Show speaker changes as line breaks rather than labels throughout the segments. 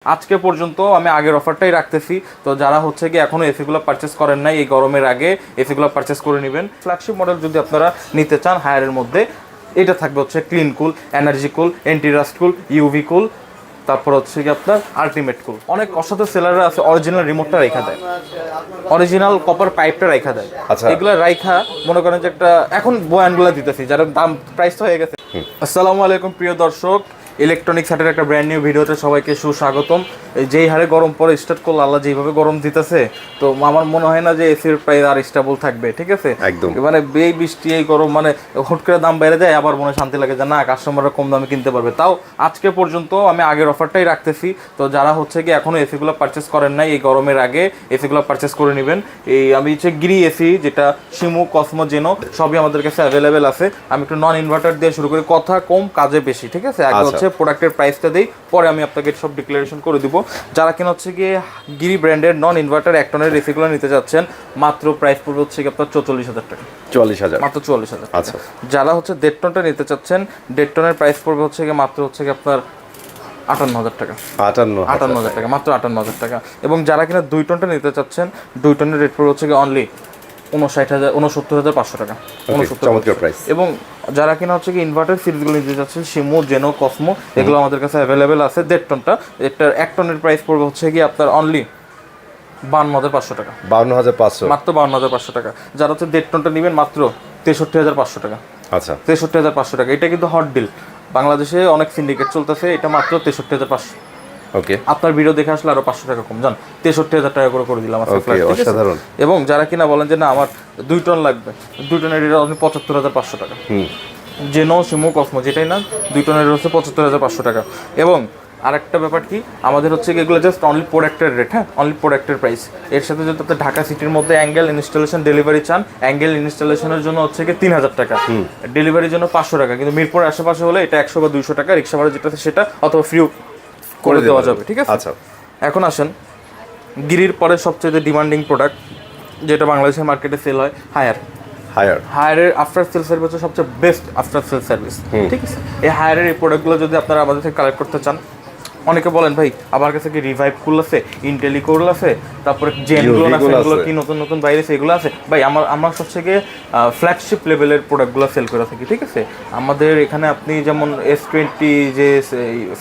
আজকে পর্যন্ত আমি আগের অফারটাই রাখতেছি। তো যারা হচ্ছে কি এখনো এসিগুলো পারচেস করেন নাই, এই গরমের আগে এসিগুলো পারচেস করে নেবেন। ফ্ল্যাগশিপ মডেল যদি আপনারা নিতে চান হায়ারের মধ্যে, এটা থাকবে হচ্ছে clean cool, energy cool, anti rust cool, UV cool, তারপর হচ্ছে কি আপনার আলটিমেট কুল। অনেক অসাধু সেলাররা আছে অরিজিনাল রিমোটটা রেখা দেয়, অরিজিনাল কপার পাইপটা রেখা দেয়। এগুলো রাইখা মনে করেন যে একটা এখন বয়ানগুলো দিতেছি যারা দাম প্রাইস তো হয়ে গেছে। আসসালামু আলাইকুম প্রিয় দর্শক, ইলেকট্রনিক সেটের একটা ব্র্যান্ড নিউ ভিডিওতে সবাইকে সুস্বাগতম। যেই হারে গরম পরে স্টার্ট করলো, আল্লাহ যেইভাবে গরম দিতেছে, তো আমার মনে হয় না যে এসির প্রাইস আর স্টেবল থাকবে। ঠিক আছে,
একদম
মানে এই বৃষ্টি এই গরম মানে হুট করে দাম বেড়ে যায়, আবার মনে শান্তি লাগে যে না কাস্টমাররা কম দামে কিনতে পারবে। তাও আজকে পর্যন্ত আমি আগের অফারটাই রাখতেছি। তো যারা হচ্ছে কি এখনো এসিগুলো পারচেস করেন নাই, এই গরমের আগে এসিগুলো পারচেস করে নেবেন। এই আমি হচ্ছে গিরি এসি, যেটা শিমু, কসমো, জেনো সবই আমাদের কাছে অ্যাভেলেবেল আছে। আমি একটু নন ইনভার্টার দিয়ে শুরু করি, কথা কম কাজে বেশি। ঠিক আছে, আগে হচ্ছে প্রোডাক্টের প্রাইসটা দিই, পরে আমি আপনাকে সব ডিক্লারেশন করে দিব। যারা কিনা হচ্ছে গিয়ে গিরি ব্র্যান্ডের নন ইনভার্টার এক টনের এসিগুলো নিতে যাচ্ছেন, মাত্র প্রাইস পড়বে হচ্ছে কি আপনার 44,000 টাকা।
44,000,
মাত্র 44,000।
আচ্ছা।
যারা হচ্ছে 1.5 টনটা নিতে চাচ্ছেন, 1.5 টনের প্রাইস পড়বে হচ্ছে কি মাত্র হচ্ছে কি আপনার 58,000 টাকা। 58,000 টাকা, মাত্র 58,000 টাকা। এবং যারা কিনা 2 টনটা নিতে চাচ্ছেন, 2 টনের রেট পড়বে হচ্ছে কি অনলি 69,500 টাকা।
69 প্রাইস।
এবং যারা কিনা হচ্ছে কি ইনভার্টার সিরিজগুলো নিতে চাচ্ছেন, শিমু, জেনো, কসমো, এগুলো আমাদের কাছে অ্যাভেলেবেল আছে। 1.5 টনটা, এটার 1 টনের প্রাইস পড়বে হচ্ছে কি আপনার অনলি 52,500 টাকা।
52,500,
মাত্র 52,500 টাকা। যারা হচ্ছে 1.5 টনটা নেবেন মাত্র 63,500 টাকা।
আচ্ছা,
63,500 টাকা। এটা কিন্তু হট ডিল, বাংলাদেশে অনেক সিন্ডিকেট চলতেছে, এটা মাত্র 63,500।
ওকে,
আপনার ভিডিও দেখে আসলে আরো 500 টাকা কম, জান 63,000 টাকা করে দিলাম আজকে ফ্ল্যাট।
অসাধারণ।
এবং যারা কিনা বলেন যে না আমার 2 টন লাগবে, 2 টনের রেট আপনি 75,500 টাকা। জেনো, শিমু, কসমো যেটাই না, 2 টনের রেট হচ্ছে 75,500 টাকা। এবং আরেকটা ব্যাপার কি, আমাদের হচ্ছে কি এগুলো জাস্ট অনলি প্রোডাক্টের রেট, হ্যাঁ, অনলি প্রোডাক্টের প্রাইস। এর সাথে যদি আপনি ঢাকা সিটির মধ্যে অ্যাঙ্গেল ইনস্টলেশন ডেলিভারি চান, অ্যাঙ্গেল ইনস্টলেশনের জন্য হচ্ছে কি 3,000 টাকা, ডেলিভারির জন্য 500 টাকা। কিন্তু মিরপুরের আশেপাশে হলে এটা 100 বা 200 টাকা, রিক্সা ভাড়া যেটা সেটা, অথবা ফ্রি করে দেওয়া যাবে। ঠিক আছে,
আচ্ছা।
এখন আসেন গিরির পরে সবচেয়ে ডিমান্ডিং প্রোডাক্ট যেটা বাংলাদেশের মার্কেটে সেল হয়, হায়ারের আফটার সেল সার্ভিস হচ্ছে সবচেয়ে বেস্ট আফটার সেল সার্ভিস। ঠিক আছে, এই হায়ারের এই প্রোডাক্টগুলো যদি আপনারা আমাদের থেকে কালেক্ট করতে চান, অনেকে বলেন ভাই আমার কাছে কি রিভাইভ কুল আছে, ইন্টেলিকোল আছে, তারপরে জেনগুলো আছে, এগুলো কি নতুন নতুন বাইরে সেগুলো আছে। ভাই আমরা হচ্ছে গিয়ে ফ্ল্যাগশিপ লেভেলের প্রোডাক্টগুলো সেল করে থাকি। ঠিক আছে, আমাদের এখানে আপনি যেমন S20, যে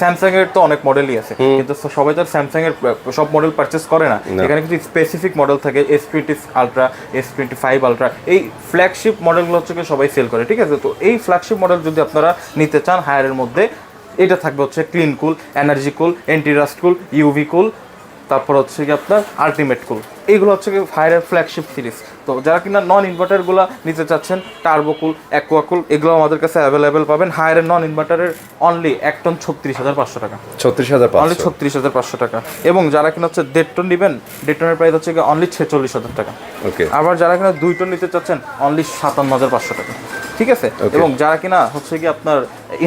স্যামসাং এর তো অনেক মডেলই আছে, কিন্তু সবাই তো স্যামসাং এর সব মডেল পারচেস করে না। এখানে কিছু স্পেসিফিক মডেল থাকে, S20 আলট্রা, S25 আলট্রা, এই ফ্ল্যাগশিপ মডেলগুলো হচ্ছে সবাই সেল করে। ঠিক আছে, তো এই ফ্ল্যাগশিপ মডেল যদি আপনারা নিতে চান হায়ারের মধ্যে, এটা থাকবে হচ্ছে clean cool, energy cool, anti rust cool, UV cool, তারপর হচ্ছে কি আপনার আলটিমেট কুল। এইগুলো হচ্ছে কি ফায়ারের ফ্ল্যাগশিপ সিরিজ। তো যারা কিনা নন ইনভার্টারগুলো নিতে চাচ্ছেন, টার্বো কুল, অ্যাকোয়া কুল, এগুলো আমাদের কাছে অ্যাভেলেবেল পাবেন। হায়ারের নন ইনভার্টারের অনলি 1 টন 36,500 টাকা,
36,500,
অনলি 36,500 টাকা। এবং যারা কিনা হচ্ছে 1.5 টন নেবেন, 1.5 টনের প্রাইস হচ্ছে কি অনলি 46,000 টাকা।
ওকে,
আবার যারা কিনা 2 টন নিতে চাচ্ছেন অনলি 57,500 টাকা। ঠিক আছে, এবং যারা কিনা হচ্ছে কি আপনার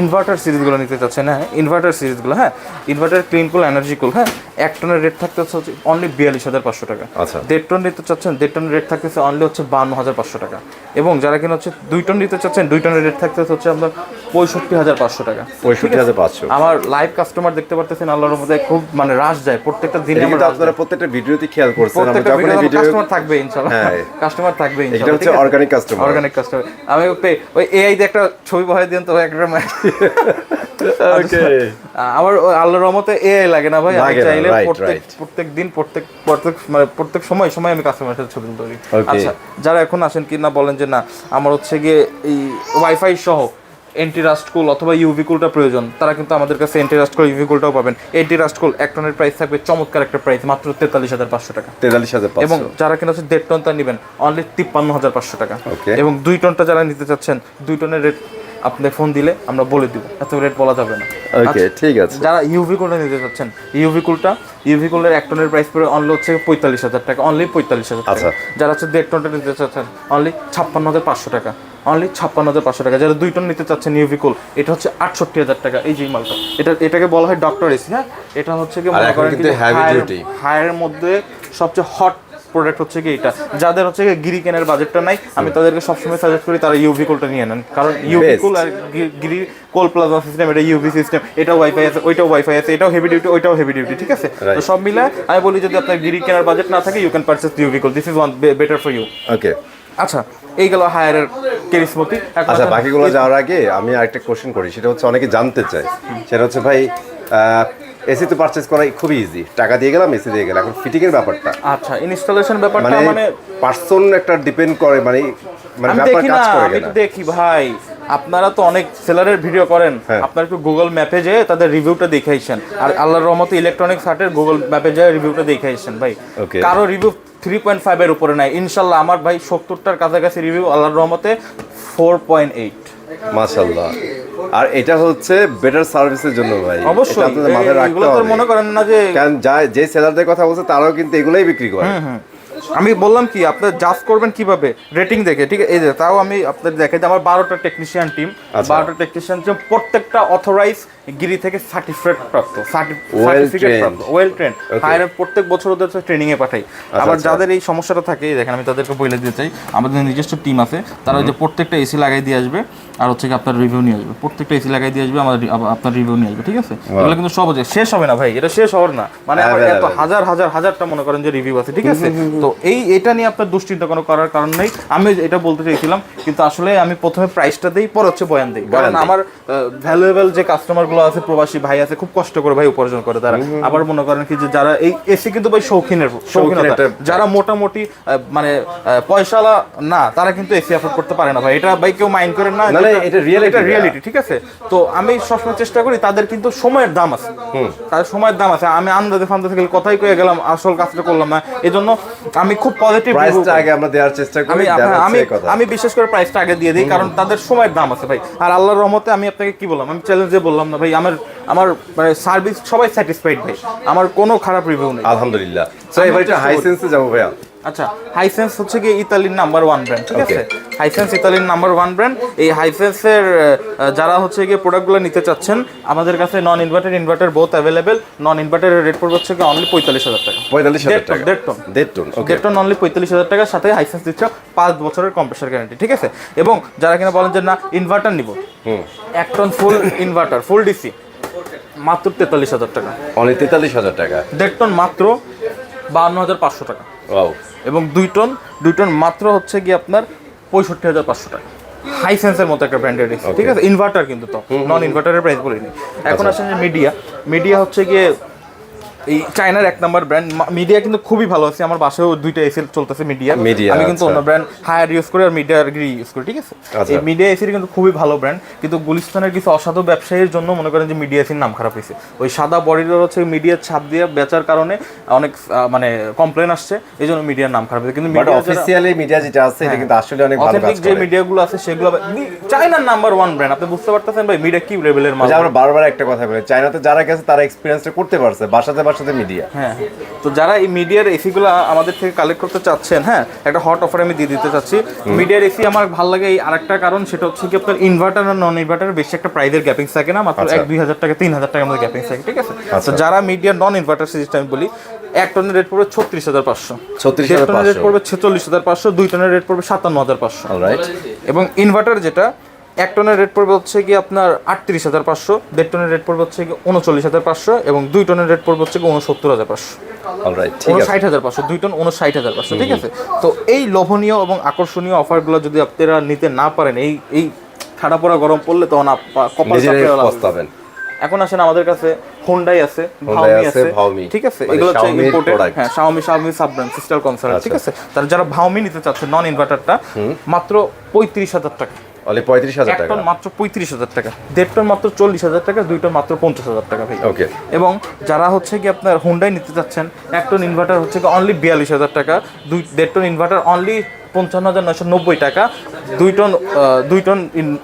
ইনভার্টার সিরিজগুলো নিতে চাচ্ছেন, হ্যাঁ, ইনভার্টার সিরিজগুলো, হ্যাঁ, ইনভার্টার ক্লিন কুল, এনার্জি কুল, হ্যাঁ, 1 টনের রেট থাকতে হচ্ছে অনলি 42,500 টাকা।
আচ্ছা,
1.5 টন নিতে চাচ্ছেন, 1.5 টনের রেট থাকতেছে অনলি হচ্ছে 52,500 টাকা। এবং যারা কিনা হচ্ছে 2 টন নিতে চাচ্ছেন, 2 টনের রেট থাকতে হচ্ছে আপনার 65,500 টাকা।
65,500।
আমার লাইভ কাস্টমার দেখতে পারতেছেন, আল্লাহর রহমতে খুব মানে রাশ যায় প্রত্যেকটা দিনে।
আপনারা প্রত্যেকটা ভিডিওতে খেয়াল করছেন,
প্রত্যেকটা ভিডিওতে কাস্টমার থাকবে ইনশাআল্লাহ, কাস্টমার থাকবে ইনশাআল্লাহ।
এটা হচ্ছে অর্গানিক কাস্টমার,
অর্গানিক কাস্টমার। আমি ওই এআই দিয়ে একটা ছবি বহাই দেন তো একটা।
ওকে,
আমার আল্লাহর রহমতে এআই লাগে না ভাই, আমি চাইলে প্রত্যেক দিন প্রত্যেক সময় আমি কাস্টমারের সাথে ছবি তুলতে পারি। আচ্ছা, যারা এখন আসেন কি না বলেন যে না আমার হচ্ছে গিয়ে এই ওয়াইফাই সহ এন্টি রাস্ট কুল অথবা ইউভি কুলটা প্রয়োজন, তারা কিন্তু আমাদের কাছে এন্টি রাস্ট কুল, ইউভি কুলটাও পাবেন। এন্টি রাস্ট কুল 1 টনের প্রাইস থাকবে চমৎকার একটা প্রাইস, মাত্র 43,500 টাকা।
43,500।
এবং যারা কিনা হচ্ছে 1.5 টনটা নেবেন অনলি 53,500 টাকা। এবং 2 টনটা যারা নিতে চাচ্ছেন, 2 টনের রেট আপনি ফোন দিলে আমরা বলে দিব, এত রেট বলা যাবে না।
ওকে, ঠিক আছে।
যারা ইউভি কুলটা নিতে চাচ্ছেন, ইউভি কুলের 1 টনের প্রাইস পড়ে অনলি হচ্ছে 45,000 টাকা, অনলি 45,000 টাকা। যারা হচ্ছে 1.5 টনটা নিতে চাচ্ছেন অনলি 56,500 টাকা, অনলি 56,500 টাকা। যারা 2 টন নিতে চাচ্ছেন ইউভি কুল, এটা হচ্ছে 68,000 টাকা। এই যে মালটা, এটাকে বলা হয় ডক্টর এসি, হ্যাঁ, এটা হচ্ছে কি মনে করেন হায়ারের মধ্যে সবচেয়ে হট প্রোডাক্ট হচ্ছে কি এটা। যাদের হচ্ছে কি গিরি কেনার বাজেটটা নাই, আমি তাদেরকে সবসময় সাজেস্ট করি তারা ইউভি কোলটা নিয়ে নেন, কারণ ইউভি কোল আর গিরি কোল প্লাজমা সিস্টেম, এটা ইউভি সিস্টেম, এটাও ওয়াইফাই আছে, ওইটাও ওয়াইফাই আছে, এটাও হেভি ডিউটি, ওইটাও হেভি ডিউটি, ঠিক আছে। তো সব মিলে আমি বলি যদি আপনার গিরি কেনার বাজেট না থাকে, you can purchase UV coal, this is one better for you.
Okay,
আচ্ছা এই গেল হায়ারের কেরিসমতি।
আচ্ছা বাকিগুলো যাওয়ার আগে আমি আরেকটা কোশ্চেন করি, সেটা হচ্ছে অনেকে জানতে চায়, সেটা হচ্ছে ভাই এসি তো পারচেজ করা খুবই ইজি, টাকা দিয়ে গেলাম এসি দিয়ে গেলাম, এখন ফিটিং এর ব্যাপারটা,
আচ্ছা ইনস্টলেশন ব্যাপারটা মানে
পার্সন একটা ডিপেন্ড করে, মানে
আমি দেখি না, আমি তো দেখি ভাই, আপনারা তো অনেক সেলারের ভিডিও করেন, আপনারা একটু গুগল ম্যাপে যেয়ে তাদের রিভিউটা দেখাইছেন, আর আল্লাহর রহমতে ইলেকট্রনিক্স হাটের গুগল ম্যাপে যেয়ে রিভিউটা দেখাইছেন ভাই, কারো রিভিউ 3.5 এর উপরে নাই, ইনশাআল্লাহ আমার ভাই 70টার কাছাকাছি রিভিউ, আল্লাহর রহমতে 4.8,
মাশাআল্লাহ। আর এটা হচ্ছে বেটার সার্ভিসের জন্য ভাই,
অবশ্যই
আপনাদের মাথায় রাখতে হবে,
মনে করেন না যে
কারণ যে সেলারদের কথা বলছে তারাও কিন্তু এগুলাই বিক্রি করে।
আমি বললাম কি আপনার জাজ করবেন কিভাবে, রেটিং দেখে, ঠিক আছে। এই যে তাও আমি আপনাদের দেখাই যে আমার 12টা টেকনিশিয়ান টিম, 12টা টেকনিশিয়ান টিম প্রত্যেকটা অথরাইজ গিরি থেকে সার্টিফিকেট প্রাপ্ত, ওয়েল ট্রেন্ড, হায়ার প্রত্যেক বছর ওদের ট্রেনিং এ পাঠাই। আবার যাদের এই সমস্যাটা থাকে, দেখেন আমি তাদেরকে বলে দিতে চাই, আমাদের নিজস্ব টিম আছে, তারা যে প্রত্যেকটা এসি লাগাই দিয়ে আসবে, আর হচ্ছে কি আপনার রিভিউ নিয়ে আসবে, প্রত্যেকটা এসি লাগাই দিয়ে আসবে, আমাদের আপনার রিভিউ নিয়ে আসবে, ঠিক আছে। এগুলো কিন্তু সব হচ্ছে শেষ হবে না ভাই, এটা শেষ হওয়ার না, মানে আমার এত হাজারটা মনে করেন যে রিভিউ আছে, ঠিক আছে। তো এটা নিয়ে আপনার দুশ্চিন্তা কোনো করার কারণ নেই, আমি এটা বলতে চাইছিলাম, কিন্তু আসলে আমি প্রথমে প্রাইসটা দেই, পরে হচ্ছে বয়ান দিই, কারণ আমার ভ্যালুয়েবল যে কাস্টমার গুলো আছে, প্রবাসী ভাই আছে, খুব কষ্ট করে ভাই উপার্জন করে তারা। আবার মনে করেন কি যে যারা এই এসি কিন্তু ভাই শৌখিনতা, যারা মোটামুটি মানে পয়সাওয়ালা না, তারা কিন্তু এসি অ্যাফোর্ড করতে পারে না ভাই, এটা ভাই কেউ মাইন্ড করেন না, এটা রিয়েলিটি, ঠিক আছে। তো আমি সবসময় চেষ্টা করি, তাদের কিন্তু সময়ের দাম আছে, তাদের সময়ের দাম আছে, আমি আন্দাজে ফান্দাজে গেলে কথাই কয়ে গেলাম, আসল কাজটা করলাম না, এজন্য আমি খুব পজিটিভ
প্রাইসটা আগে আমরা দেওয়ার চেষ্টা করি,
আমি বিশেষ করে প্রাইসটা আগে দিয়ে দিই, কারণ তাদের সময়ের দাম আছে ভাই। আর আল্লাহর রহমতে আমি আপনাকে কি বললাম, আমি চ্যালেঞ্জে বললাম না ভাই, আমার মানে সার্ভিস সবাই স্যাটিসফাইড ভাই, আমার কোনো খারাপ রিভিউ নেই
আলহামদুলিল্লাহ। সো এবার এটা হাইসেন্সে যাব ভাইয়া।
আচ্ছা হাইসেন্স হচ্ছে কি ইতালির নাম্বার 1 ব্র্যান্ড, ঠিক আছে। হাইসেন্স ইতালির নাম্বার 1 ব্র্যান্ড। এই হাইসেন্সের যারা হচ্ছে গিয়ে প্রোডাক্টগুলো নিতে চাচ্ছেন, আমাদের কাছে নন ইনভার্টার বোথ অ্যাভেলেবেল। নন ইনভার্টারের রেট পড়বে হচ্ছে কি অনলি 45,000 টাকা,
45,000 টাকা,
দেড় টন অনলি 45,000 টাকার সাথে হাইসেন্স দিচ্ছে 5 বছরের কম্প্রেসার গ্যারান্টি, ঠিক আছে। এবং যারা কিনা বলেন যে না ইনভার্টার নিব, 1 টন ফুল ইনভার্টার ফুল ডিসি মাত্র 43,000 টাকা,
অনলি 43,000 টাকা।
1.5 টন মাত্র 52,500 টাকা, এবং 2 টন মাত্র হচ্ছে কি আপনার 65,500 টাকা। হাইসেন্সের মতো একটা ব্র্যান্ডেড এসি, ঠিক আছে। ইনভার্টার কিন্তু, তো নন ইনভার্টারের প্রাইস বলিনি। এখন আসেন যে মিডিয়া হচ্ছে গিয়ে এই চায়নার 1 নাম্বার ব্র্যান্ড। মিডিয়া কিন্তু খুবই ভালো আছে, আমার বাসায়ও 2টা এসি চলতেছে মিডিয়া, আমি কিন্তু অন্য ব্র্যান্ড হায়ার ইউজ করি আর মিডিয়ার ইউজ করি, ঠিক আছে। এই মিডিয়া এসির কিন্তু খুবই ভালো ব্র্যান্ড, কিন্তু গুলিস্তানের কিছু অসাধু ব্যবসায়ীর জন্য মনে করেন যে মিডিয়া এসির নাম খারাপ হয়েছে। ওই সাদা বডির হচ্ছে মিডিয়ার ছাপ দিয়ে বেচার কারণে অনেক মানে কমপ্লেন আসছে, এই জন্য মিডিয়ার নাম খারাপ হয়েছে। কিন্তু
অফিসিয়ালি মিডিয়া যেটা আছে এটা কিন্তু আসলে অনেক ভালো কাজ করে।
যে মিডিয়াগুলো আছে সেগুলো চায়নার নাম্বার 1 ব্র্যান্ড, আপনি বুঝতে পারতেছেন ভাই মিডিয়া কি লেভেলের মাল।
আমরা বারবার একটা কথা বলি, চায়নাতে যারা গেছে তারা এক্সপেরিয়েন্সটা করতে পারছে, বাসাতে মিডিয়া।
হ্যাঁ, তো যারা এই মিডিয়ার এসিগুলো আমাদের থেকে কালেক্ট করতে চাচ্ছেন, হ্যাঁ একটা হট অফার আমি দিয়ে দিতে চাচ্ছি। মিডিয়ার এসি আমার ভালো লাগে এই আরেকটা কারণ, সেটা হচ্ছে কি আপনার ইনভার্টার আর নন ইনভার্টারের বেশি একটা প্রাইসের গ্যাপিং থাকে না, মাত্র 1-2 টাকা 3,000 টাকার মধ্যে গ্যাপিং থাকে, ঠিক আছে। তো যারা মিডিয়ার নন ইনভার্টার সিরিজটা আমি বলি, 1 টনের রেট পড়বে 36,500, 1 টনের রেট পড়বে 46,500, 2 টনের রেট পড়বে 57,500, অলরাইট। এবং ইনভার্টার যেটা 1 টনের রেট পড়বে হচ্ছে কি আপনার 38,500, 1.5 টনের রেট পড়বে হচ্ছে কি 39,500, এবং 2 টনের রেট পড়বে হচ্ছে কি 69,500, অলরাইট, ঠিক আছে 59,500, 2 টন 59,500, ঠিক আছে। তো এই লোভনীয় এবং আকর্ষণীয় অফারগুলো যদি আপনারা নিতে না পারেন, এই ঠাডা পড়া গরম পড়লে তখন কপাল
পস্তাবেন।
এখন আসেন আমাদের কাছে হোন্ডাই আছে, ভাওমি আছে, ঠিক আছে। এগুলো হচ্ছে ইম্পোর্টেড, হ্যাঁ Xiaomi sub brand sister concern, ঠিক আছে। তার যারা ভাওমি নিতে চাচ্ছে নন ইনভার্টারটা, মাত্র 35,000 টাকা,
অনলি 35,000 টাকা,
1 টন মাত্র 35,000 টাকা, 1.5 টন মাত্র 40,000 টাকা, 2 টন মাত্র 50,000 টাকা ভাই।
ওকে।
এবং যারা হচ্ছে কি আপনার হোন্ডাই নিতে চাচ্ছেন, 1 টন ইনভার্টার হচ্ছে কি অনলি 42,000 টাকা, 1.5 টন ইনভার্টার অনলি 55,990 টাকা, 2 টন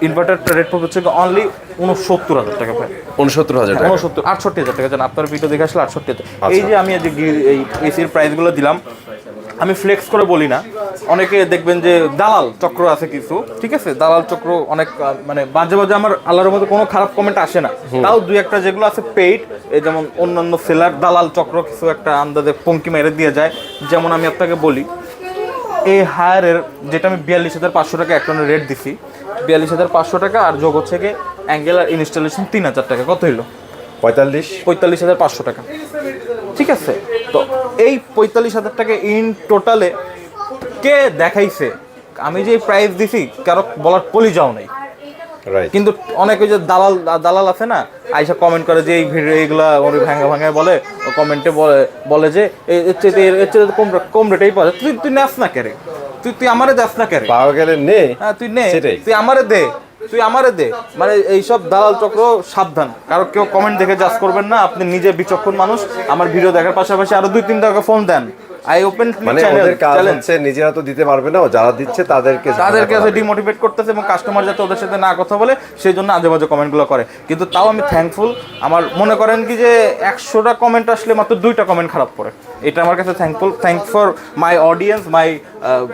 ইনভার্টারটা রেট পড়বে হচ্ছে অনলি 69,000 টাকা ভাই।
69,000 টাকা,
68,000 টাকা জান, আপনার ভিডিও দেখে আসলে 68,000। এই যে আমি এই এসির প্রাইসগুলো দিলাম, আমি ফ্লেক্স করে বলি না, অনেকে দেখবেন যে দালাল চক্র আছে কিছু, ঠিক আছে, দালাল চক্র অনেক মানে বাজে বাজে, আমার আল্লাহর মধ্যে কোনো খারাপ কমেন্ট আসে না, তাও দুই একটা যেগুলো আছে পেইড, এই যেমন অন্যান্য সেলার দালাল চক্র কিছু একটা আন্দাজে পঙ্কি মেরে দিয়ে যায়। যেমন আমি আপনাকে বলি, এই হায়ারের যেটা আমি 42,500 টাকা এক টনের রেট দিছি, 42,500 টাকা, আর যোগ হচ্ছে গিয়ে অ্যাঙ্গেল আর ইনস্টলেশন 3,000 টাকা, কত হইলো? 45,500 টাকা, ঠিক আছে। তো এই 45,000 টাকা ইন টোটালে কে দেখাইছে? আমি যে প্রাইস দিছি কারো বলার পলি যাও নাই, কিন্তু অনেক ওই যে দালাল আছে না, আইসা কমেন্ট করে যে এই ভিডিও এইগুলা ওরে ভাঙা বলে, কমেন্টে বলে যে এর চেয়ে কম রেটেই পাওয়া যায়। তুই নেস না কেরে, তুই আমারে দেস না কেরে,
পাওয়া গেলে নে,
হ্যাঁ তুই নে, তুই আমারে দে, মানে এইসব দালাল চক্র সাবধান, কারো কেউ কমেন্ট দেখে জাজ করবেন না, আপনি নিজে বিচক্ষণ মানুষ, আমার ভিডিও দেখার পাশাপাশি আরো 2-3 ফোন দেন। আই ওপেন
মানে ওদের কাজ হচ্ছে নিজেরা তো দিতে পারবে না, যারা দিচ্ছে তাদেরকে
ডিমোটিভেট করতেছে, এবং কাস্টমার যাতে ওদের সাথে না কথা বলে সেই জন্য আজে বাজে কমেন্টগুলো করে। কিন্তু তাও আমি থ্যাঙ্কফুল, আমার মনে করেন কি যে 100টা কমেন্ট আসলে মাত্র 2টা কমেন্ট খারাপ পড়ে, এটা আমার কাছে thankful. Thank for my audience,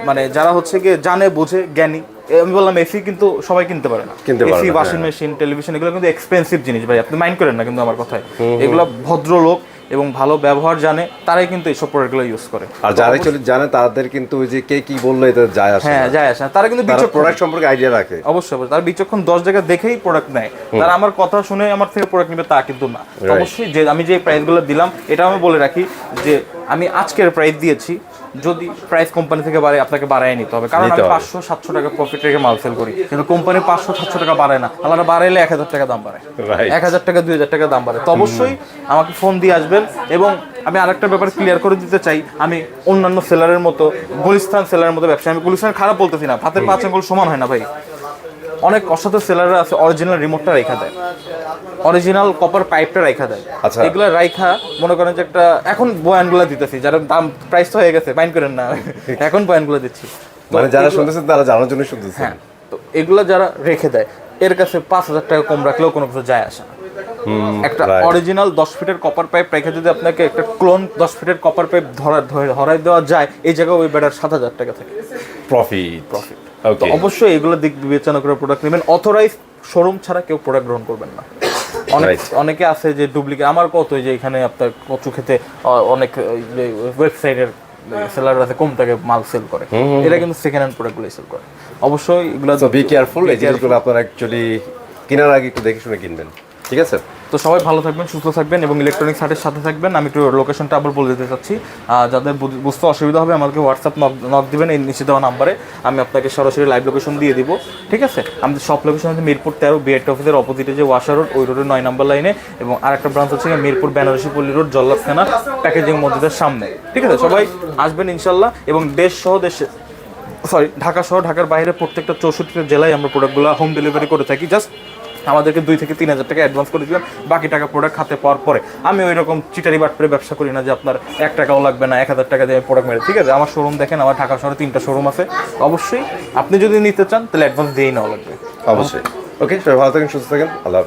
মানে যারা হচ্ছে গিয়ে জানে বুঝে জ্ঞানী। আমি বললাম এসি কিন্তু সবাই কিনতে পারে না, এসি, ওয়াশিং মেশিন, টেলিভিশন, এগুলো কিন্তু এক্সপেন্সিভ জিনিস ভাই, আপনি মাইন্ড করেন না কিন্তু আমার কথায়। এগুলো ভদ্রলোক এবং ভালো ব্যবহার জানে তারাই কিন্তু এইসব প্রোডাক্টগুলো ইউজ করে,
আর যারা অ্যাকচুয়ালি জানে তাদের কিন্তু ওই যে কে কি বললো এটা যায় আসে,
হ্যাঁ যায় আসে, তারা কিন্তু
প্রোডাক্ট সম্পর্কে আইডিয়া রাখে।
অবশ্যই তারা বিচক্ষণ, 10 জায়গা দেখেই প্রোডাক্ট নেয়, তারা আমার কথা শুনে আমার থেকে প্রোডাক্ট নেবে তা কিন্তু না। অবশ্যই যে আমি যে প্রাইসগুলো দিলাম এটা আমি বলে রাখি যে আমি আজকের প্রাইস দিয়েছি, যদি প্রাইস কোম্পানি থেকে বাড়ে আপনাকে বাড়ায় নিতে হবে, কারণ আমি 500-700 টাকা প্রফিট রেখে মাল সেল করি, কিন্তু কোম্পানি 500-700 টাকা বাড়ায় না, আমরা বাড়াইলে 1,000 টাকা দাম বাড়ায়, 1,000 টাকা 2,000 টাকা দাম বাড়ে। তো অবশ্যই আমাকে ফোন দিয়ে আসবেন। এবং আমি আরেকটা ব্যাপার ক্লিয়ার করে দিতে চাই, আমি অন্যান্য সেলারের মতো, গুলিস্তান সেলারের মতো ব্যবসা, আমি গুলিস্তান খারাপ বলতেছি না, হাতের 5 আঙ্গুল সমান হয় না ভাই। অনেক অসাধু সেলাররা আছে অরিজিনাল রিমোটটা রেখা দেয়, অরিজিনাল কপার পাইপটা রেখা দেয়, এগুলো রাইখা মনে করেন যে একটা, এখন বয়ানগুলো দিতেছি, যারা দাম প্রাইস তো হয়ে গেছে মাইন্ড করেন না, এখন বয়ানগুলো দিচ্ছি,
মানে যারা শুনতেছেন তারা জানার জন্য শুনতেছেন।
হ্যাঁ, তো এগুলো যারা রেখে দেয় এর কাছে 5,000 টাকা কম রাখলেও কোনো কিছু যায় আসে না। একটা অরিজিনাল 10 ফিটের কপার পাইপ রেখে যদি আপনাকে একটা ক্লোন 10 ফিটের কপার পাইপ ধরাই দেওয়া যায়, এই জায়গায় ওই বেটার 7,000 টাকা থাকে প্রফিট। তো অবশ্যই এগুলো দিক বিবেচনা করে প্রোডাক্ট নেবেন, অথরাইজ শোরুম ছাড়া কেউ প্রোডাক্ট গ্রহণ করবেন না। অনেকে আছে যে ডুপ্লিকেট, আমার কত যে এখানে আপনার কচু খেতে অনেক ওয়েবসাইটের সেলার আছে কম টাকায় মাল সেল করে, এটা কিন্তু সেকেন্ড হ্যান্ড প্রোডাক্টগুলো সেল করে। অবশ্যই এগুলো
বি কেয়ারফুল, এই জিনিসগুলো আপনারা অ্যাকচুয়ালি কেনার আগে একটু দেখে শুনে কিনবেন, ঠিক আছে?
তো সবাই ভালো থাকবেন, সুস্থ থাকবেন এবং ইলেকট্রনিক্স হাটের সাথে থাকবেন। আমি একটু লোকেশনটা আবার বলে দিতে চাচ্ছি, যাদের বুঝতে অসুবিধা হবে আমাকে হোয়াটসঅ্যাপ নক দিবেন এই নিচে দেওয়া নাম্বারে, আমি আপনাকে সরাসরি লাইভ লোকেশন দিয়ে দিব, ঠিক আছে? আমাদের সব লোকেশন হচ্ছে মিরপুর 13 বিআরটি অফিসের অপোজিটে যে ওয়াশা রোড, ওই রোডের 9 নম্বর লাইনে, এবং আরেকটা ব্রাঞ্চ হচ্ছে মিরপুর বেনারসি পল্লী রোড, জল্লাদ থানা প্যাকেজিং মসজিদের সামনে, ঠিক আছে? সবাই আসবেন ইনশাল্লাহ। এবং ঢাকা সহ ঢাকার বাইরে প্রত্যেকটা 64টা জেলায় আমরা প্রোডাক্টগুলো হোম ডেলিভারি করে থাকি। জাস্ট আমাদেরকে 2 থেকে 3,000 টাকা অ্যাডভান্স করে দিবেন, বাকি টাকা প্রোডাক্ট হাতে পাওয়ার পরে। আমি ওই রকম চিটারি বাটপারে ব্যবসা করি না যে আপনার 1 টাকাও লাগবে না, 1,000 টাকা দিয়ে প্রোডাক্ট মেরে, ঠিক আছে? আমার শোরুম দেখেন, আমার ঢাকা শহরে 3টা শোরুম আছে। অবশ্যই আপনি যদি নিতে চান তাহলে অ্যাডভান্স দিয়েই নেওয়া লাগবে।
অবশ্যই। ওকে, সবাই ভালো থাকেন, সুস্থ থাকেন, আল্লাহ।